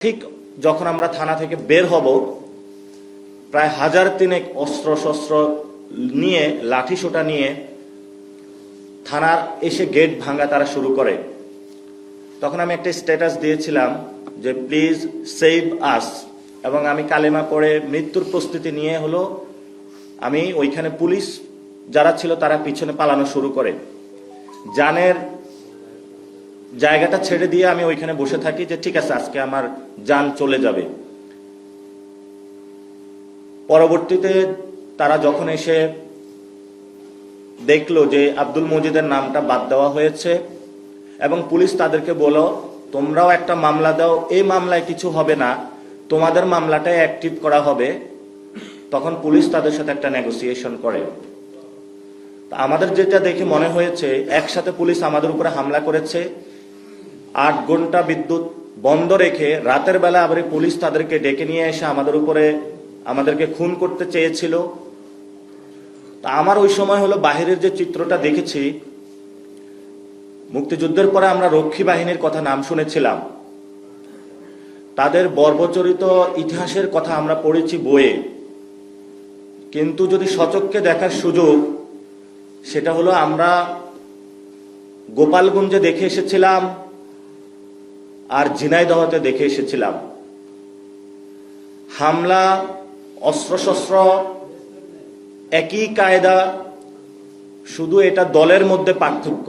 ঠিক যখন আমরা থানা থেকে বের হব, প্রায় 1000 অস্ত্র শস্ত্র নিয়ে, লাঠি সোটা নিয়ে থানার এসে গেট ভাঙা তারা শুরু করে। তখন আমি একটা স্ট্যাটাস দিয়েছিলাম যে প্লিজ সেভ আস, এবং আমি কালেমা পড়ে মৃত্যুর প্রস্তুতি নিয়ে হলো আমি ওইখানে, পুলিশ যারা ছিল তারা পিছনে পালানো শুরু করে। জানের জায়গাটা ছেড়ে দিয়ে আমি ওইখানে বসে থাকি যে ঠিক আছে, আজকে আমার জান চলে যাবে। পরবর্তীতে তারা যখন এসে দেখলো যে আব্দুল মজিদের নামটা বাদ দেওয়া হয়েছে এবং পুলিশ তাদেরকে বলো তোমরাও একটা মামলা দাও, এই মামলায় কিছু হবে না, তোমাদের মামলাটাই অ্যাক্টিভ করা হবে, তখন পুলিশ তাদের সাথে একটা নেগোসিয়েশন করে। আমাদের যেটা দেখে মনে হয়েছে, একসাথে পুলিশ আমাদের উপরে হামলা করেছে, 8 ঘন্টা বিদ্যুৎ বন্ধ রেখে রাতের বেলা আবার পুলিশ তাদেরকে ডেকে নিয়ে এসে আমাদেরকে খুন করতে চেয়েছিল। তা আমার ওই সময় হলো বাহিরের যে চিত্রটা দেখেছি, মুক্তিযুদ্ধের পরে আমরা রক্ষী বাহিনীর কথা নাম শুনেছিলাম, তাদের বর্বরচিত ইতিহাসের কথা আমরা পড়েছি বইয়ে, কিন্তু যদি সচক্ষে দেখার সুযোগ, সেটা হলো আমরা গোপালগঞ্জে দেখে এসেছিলাম আর ঝিনাইদহতে দেখে এসেছিলাম। হামলা, অস্ত্রশস্ত্র একই কায়দা, শুধু এটা দলের মধ্যে পার্থক্য।